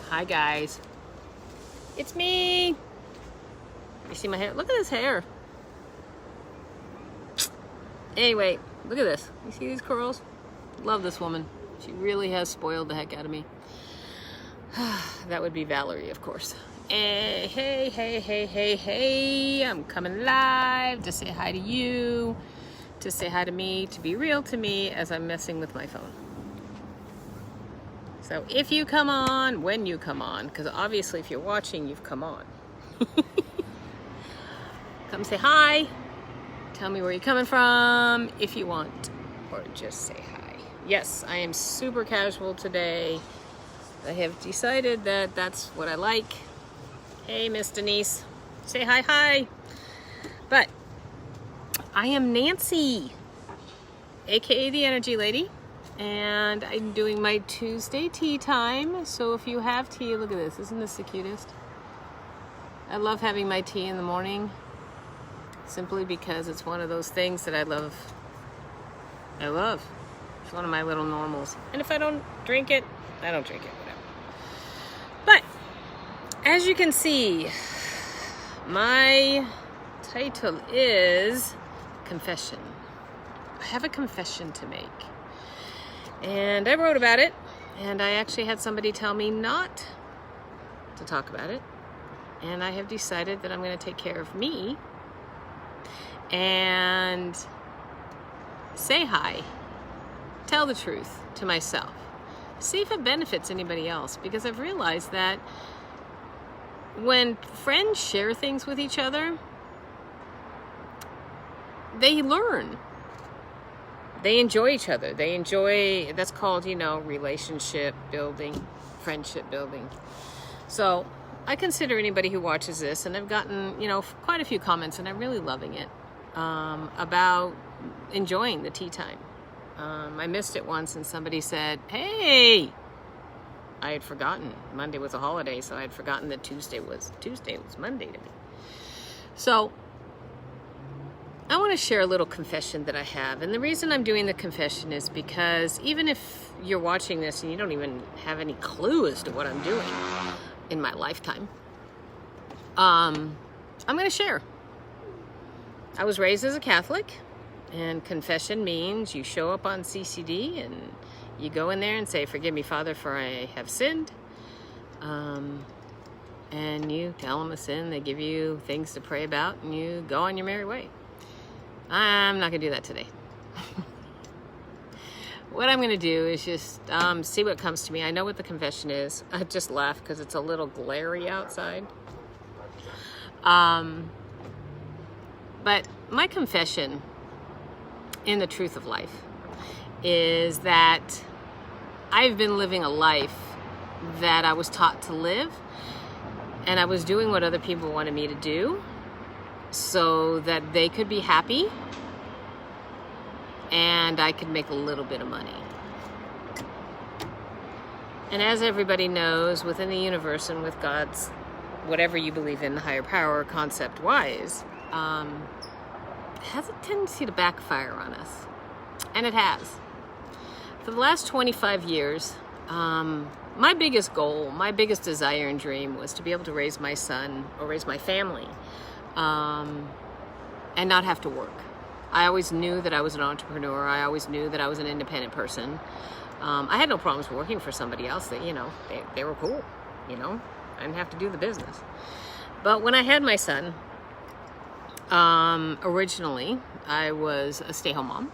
Hi guys, it's me. You see my hair? Look at this hair. Anyway, look at this. You see these curls? Love this woman. She really has spoiled the heck out of me. That would be Valerie, of course. Hey, I'm coming live to say hi to you, to say hi to me, to be real to me as I'm messing with my phone. So if you come on, when you come on, because obviously if you're watching, you've come on. Come say hi. Tell me where you're coming from if you want, or just say hi. Yes, I am super casual today. I have decided that that's what I like. Hey, Miss Denise. Say hi. But I am Nancy, aka the Energy Lady. And I'm doing my Tuesday tea time. So if you have tea, look at this. Isn't this the cutest? I love having my tea in the morning simply because it's one of those things that I love. It's one of my little normals. And if I don't drink it, I don't drink it, whatever. But as you can see, my title is Confession. I have a confession to make. And I wrote about it, and I actually had somebody tell me not to talk about it. And I have decided that I'm going to take care of me and say hi, tell the truth to myself, see if it benefits anybody else, because I've realized that when friends share things with each other, they learn. They enjoy each other. That's called, relationship building, friendship building. So I consider anybody who watches this, and I've gotten, quite a few comments, and I'm really loving it, about enjoying the tea time. I missed it once, and somebody said, hey, I had forgotten. Monday was a holiday, so I had forgotten that Tuesday was Monday to me. So I want to share a little confession that I have. And the reason I'm doing the confession is because even if you're watching this and you don't even have any clue as to what I'm doing in my lifetime, I'm going to share. I was raised as a Catholic, and confession means you show up on CCD and you go in there and say, forgive me, Father, for I have sinned. And you tell them a sin, they give you things to pray about, and you go on your merry way. I'm not going to do that today. What I'm going to do is just see what comes to me. I know what the confession is. I just laugh because it's a little glary outside. But my confession in the truth of life is that I've been living a life that I was taught to live, and I was doing what other people wanted me to do so that they could be happy and I could make a little bit of money. And as everybody knows, within the universe and with God's, whatever you believe in, higher power, concept-wise, it has a tendency to backfire on us. And it has. For the last 25 years, my biggest goal, my biggest desire and dream was to be able to raise my son or raise my family and not have to work. I always knew that I was an entrepreneur. I always knew that I was an independent person. I had no problems working for somebody else. That they were cool. I didn't have to do the business. But when I had my son, originally I was a stay-home mom,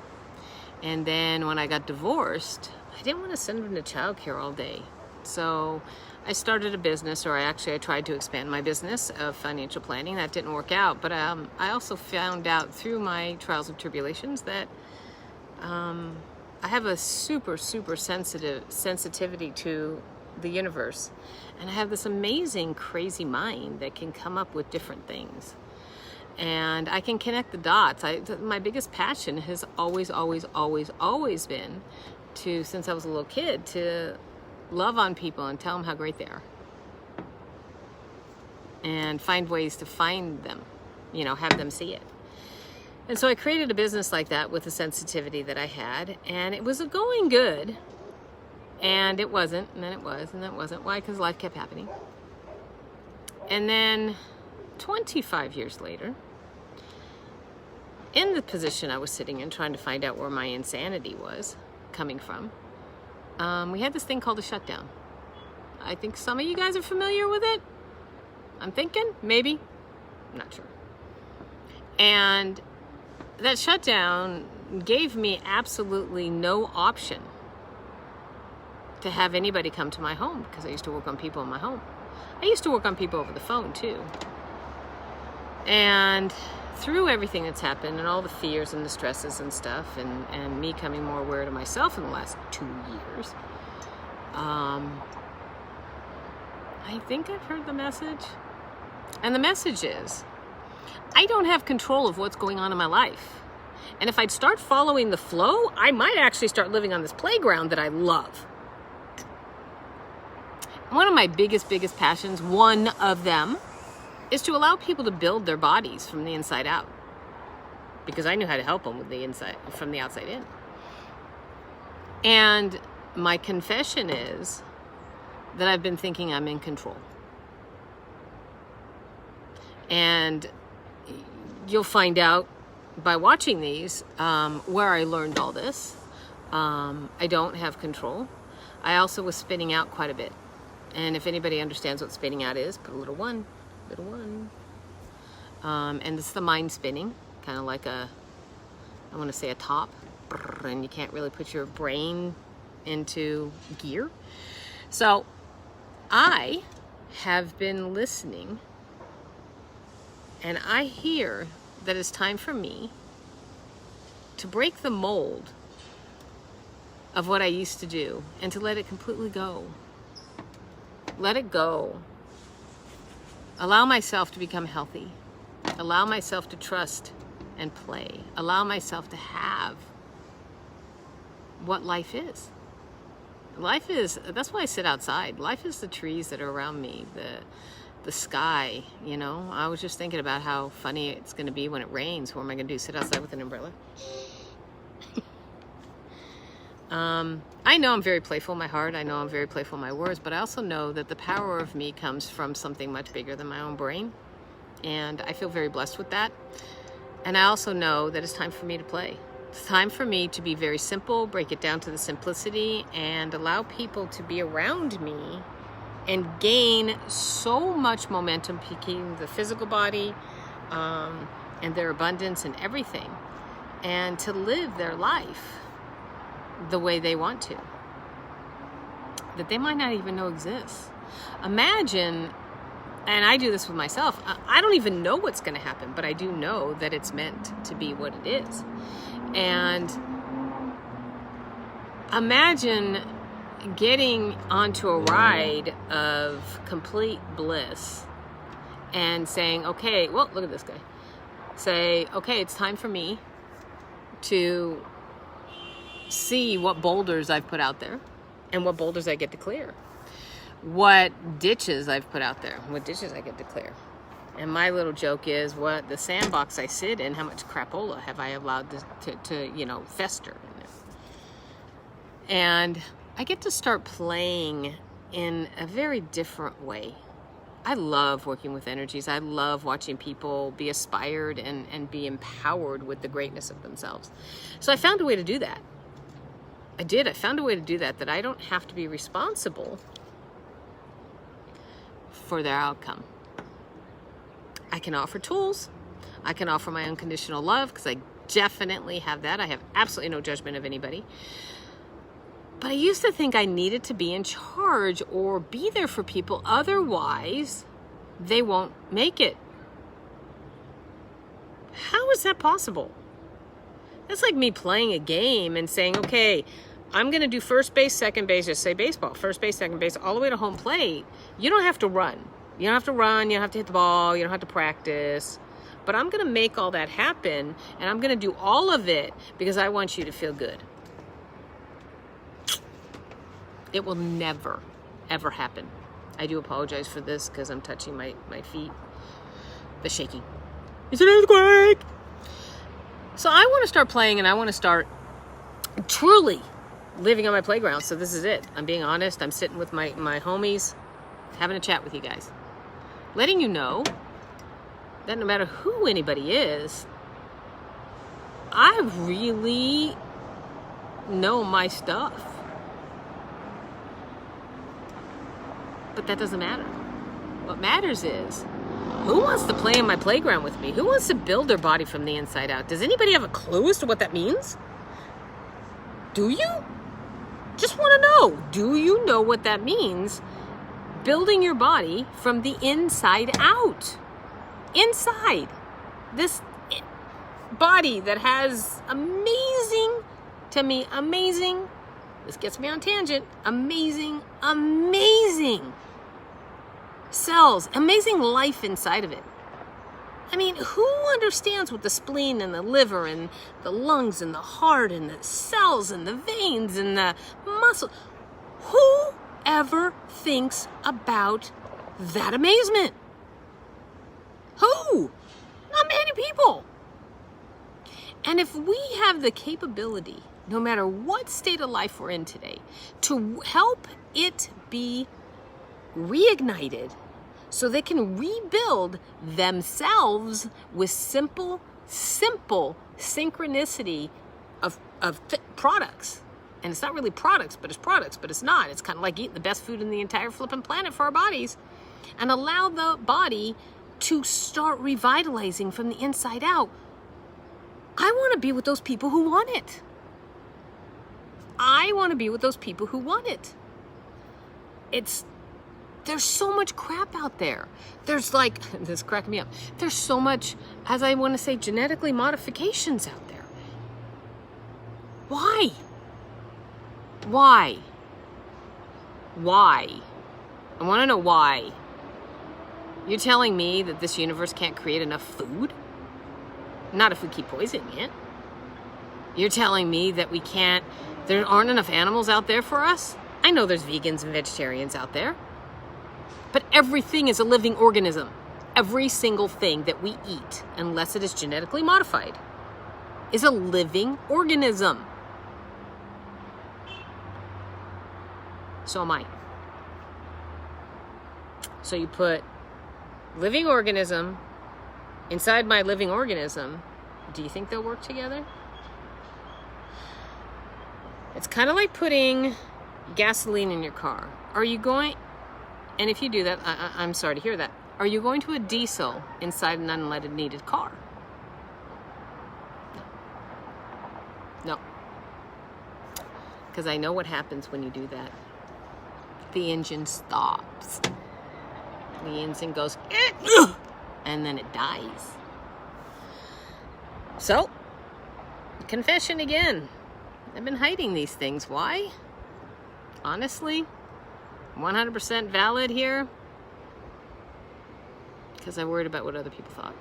and then when I got divorced, I didn't want to send him to childcare all day. So I started a business, or I tried to expand my business of financial planning. That didn't work out. But I also found out through my trials and tribulations that I have a super sensitivity to the universe. And I have this amazing, crazy mind that can come up with different things. And I can connect the dots. My biggest passion has always been to, since I was a little kid, to love on people and tell them how great they are, and find ways to find them, have them see it. And so I created a business like that with the sensitivity that I had, and it was going good. And it wasn't, and then it was, and then it wasn't. Why? Because life kept happening. And then 25 years later, in the position I was sitting in, trying to find out where my insanity was coming from, we had this thing called a shutdown. I think some of you guys are familiar with it. I'm thinking, maybe, I'm not sure. And that shutdown gave me absolutely no option to have anybody come to my home, because I used to work on people in my home. I used to work on people over the phone too. And through everything that's happened and all the fears and the stresses and stuff, and me coming more aware to myself in the last 2 years, I think I've heard the message. And the message is, I don't have control of what's going on in my life. And if I'd start following the flow, I might actually start living on this playground that I love. One of my biggest passions, one of them, is to allow people to build their bodies from the inside out. Because I knew how to help them with the inside, from the outside in. And my confession is that I've been thinking I'm in control. And you'll find out by watching these where I learned all this. I don't have control. I also was spinning out quite a bit. And if anybody understands what spinning out is, put a little one. And it's the mind spinning, kind of like I want to say a top, and you can't really put your brain into gear. So I have been listening, and I hear that it's time for me to break the mold of what I used to do and to let it completely go. Let it go. Allow myself to become healthy. Allow myself to trust and play. Allow myself to have what life is. Life is, that's why I sit outside. Life is the trees that are around me, the sky, you know. I was just thinking about how funny it's going to be when it rains. What am I going to do, sit outside with an umbrella? I know I'm very playful in my heart. I know I'm very playful in my words, but I also know that the power of me comes from something much bigger than my own brain. And I feel very blessed with that. And I also know that it's time for me to play. It's time for me to be very simple, break it down to the simplicity, and allow people to be around me and gain so much momentum, peaking the physical body and their abundance and everything, and to live their life the way they want to, that they might not even know exists. Imagine, and I do this with myself, I don't even know what's going to happen, but I do know that it's meant to be what it is. And imagine getting onto a ride of complete bliss and saying, okay, well, look at this guy. Say, okay, it's time for me to see what boulders I've put out there and what boulders I get to clear. What ditches I've put out there, what ditches I get to clear. And my little joke is, what the sandbox I sit in, how much crapola have I allowed to you know, fester in there. And I get to start playing in a very different way. I love working with energies. I love watching people be inspired and be empowered with the greatness of themselves. So I found a way to do that. I found a way to do that I don't have to be responsible for their outcome. I can offer tools. I can offer my unconditional love, because I definitely have that. I have absolutely no judgment of anybody. But I used to think I needed to be in charge or be there for people. Otherwise, they won't make it. How is that possible? That's like me playing a game and saying, okay, I'm going to do first base, second base, just say baseball, first base, second base, all the way to home plate. You don't have to run. You don't have to run. You don't have to hit the ball. You don't have to practice. But I'm going to make all that happen, and I'm going to do all of it because I want you to feel good. It will never, ever happen. I do apologize for this because I'm touching my feet. The shaking. It's an earthquake! So I want to start playing, and I want to start truly living on my playground, so this is it. I'm being honest. I'm sitting with my homies, having a chat with you guys. Letting you know that no matter who anybody is, I really know my stuff. But that doesn't matter. What matters is, who wants to play in my playground with me? Who wants to build their body from the inside out? Does anybody have a clue as to what that means? Do you? Just want to know. Do you know what that means? Building your body from the inside out. Inside. This body that has amazing, this gets me on tangent, amazing cells, amazing life inside of it. I mean, who understands what the spleen and the liver and the lungs and the heart and the cells and the veins and the muscle? Who ever thinks about that amazement? Who? Not many people. And if we have the capability, no matter what state of life we're in today, to help it be reignited so they can rebuild themselves with simple synchronicity of products. And it's not really products, but it's not. It's kind of like eating the best food in the entire flipping planet for our bodies. And allow the body to start revitalizing from the inside out. I want to be with those people who want it. I want to be with those people who want it. There's so much crap out there. There's like, this cracked me up. There's so much, as I want to say, genetically modifications out there. Why? Why? I want to know why. You're telling me that this universe can't create enough food? Not if we keep poisoning it. You're telling me that there aren't enough animals out there for us? I know there's vegans and vegetarians out there. But everything is a living organism. Every single thing that we eat, unless it is genetically modified, is a living organism. So am I. So you put living organism inside my living organism. Do you think they'll work together? It's kind of like putting gasoline in your car. Are you going, and if you do that, I'm sorry to hear that. Are you going to a diesel inside an unleaded needed car? No. Because I know what happens when you do that. The engine stops. The engine goes, and then it dies. So, confession again. I've been hiding these things. Why? Honestly, 100% valid here. Because I worried about what other people thought.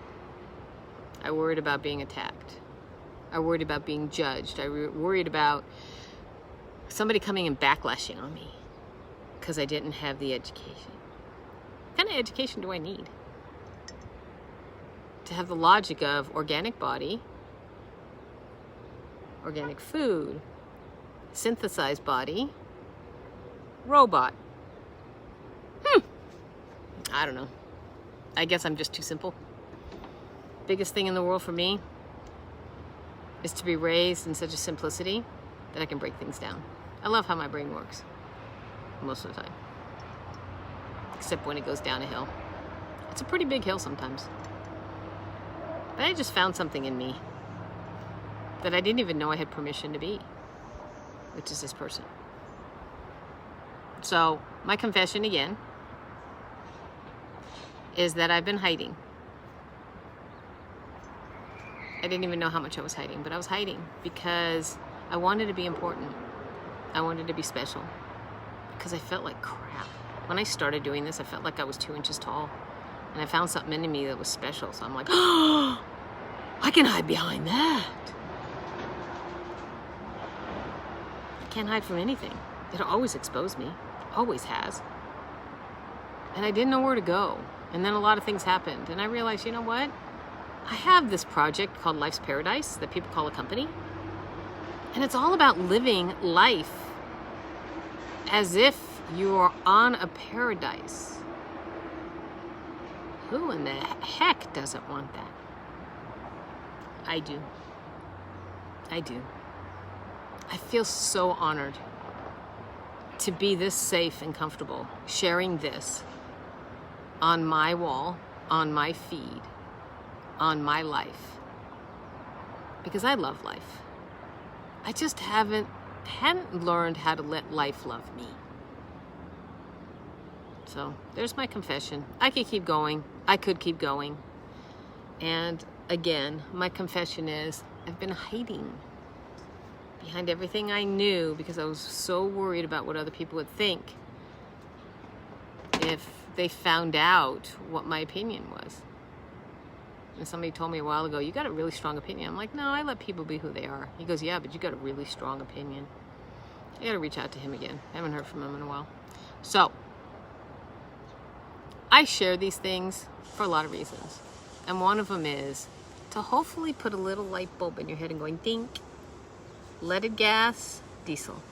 I worried about being attacked. I worried about being judged. I worried about somebody coming and backlashing on me because I didn't have the education. What kind of education do I need? To have the logic of organic body, organic food, synthesized body, robot. I don't know. I guess I'm just too simple. Biggest thing in the world for me is to be raised in such a simplicity that I can break things down. I love how my brain works most of the time. Except when it goes down a hill. It's a pretty big hill sometimes. But I just found something in me that I didn't even know I had permission to be, which is this person. So, my confession again is that I've been hiding. I didn't even know how much I was hiding, but I was hiding because I wanted to be important. I wanted to be special because I felt like crap. When I started doing this, I felt like I was 2 inches tall, and I found something in me that was special. So I'm like, oh, I can hide behind that. I can't hide from anything. It'll always expose me. Always has. And I didn't know where to go. And then a lot of things happened. And I realized, you know what? I have this project called Life's Paradise that people call a company. And it's all about living life as if you are on a paradise. Who in the heck doesn't want that? I do. I do. I feel so honored to be this safe and comfortable sharing this on my wall, on my feed, on my life. Because I love life. I just hadn't learned how to let life love me. So there's my confession. I could keep going. I could keep going. And again, my confession is I've been hiding behind everything I knew because I was so worried about what other people would think if they found out what my opinion was. And somebody told me a while ago, you got a really strong opinion. I'm like, no, I let people be who they are. He goes, yeah, but you got a really strong opinion. I got to reach out to him again. I haven't heard from him in a while. So I share these things for a lot of reasons. And one of them is to hopefully put a little light bulb in your head and going, dink. Leaded gas, diesel.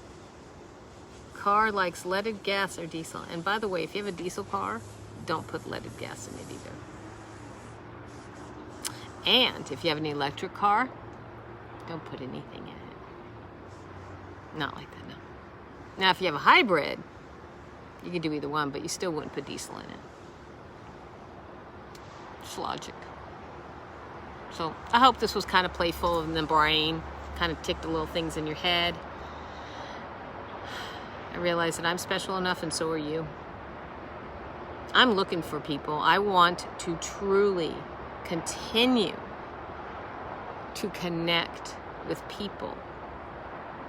Car likes leaded gas or diesel. And by the way, if you have a diesel car, don't put leaded gas in it either. And if you have an electric car, don't put anything in it. Not like that, no. Now, if you have a hybrid, you can do either one, but you still wouldn't put diesel in it. It's logic. So I hope this was kind of playful in the brain, kind of ticked the little things in your head. I realize that I'm special enough, and so are you. I'm looking for people. I want to truly continue to connect with people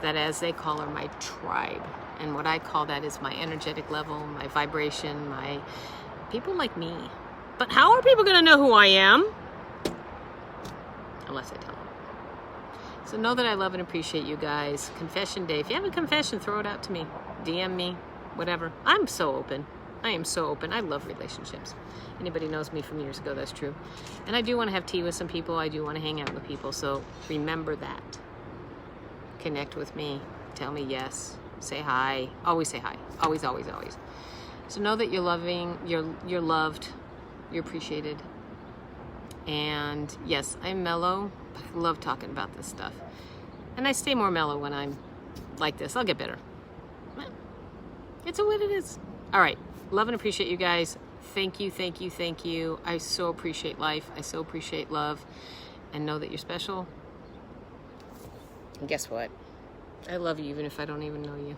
that, as they call, are my tribe. And what I call that is my energetic level, my vibration, my people like me. But how are people going to know who I am? Unless I tell them. So know that I love and appreciate you guys. Confession day. If you have a confession, throw it out to me. DM me, whatever. I'm so open. I am so open. I love relationships. Anybody knows me from years ago, that's true. And I do want to have tea with some people. I do want to hang out with people. So remember that. Connect with me. Tell me yes. Say hi. Always say hi. Always, always, always. So know that you're loving, you're loved, you're appreciated. And yes, I'm mellow. I love talking about this stuff. And I stay more mellow when I'm like this. I'll get better. It's what it is. All right. Love and appreciate you guys. Thank you, thank you, thank you. I so appreciate life. I so appreciate love. And know that you're special. And guess what? I love you even if I don't even know you.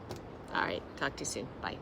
All right. Talk to you soon. Bye.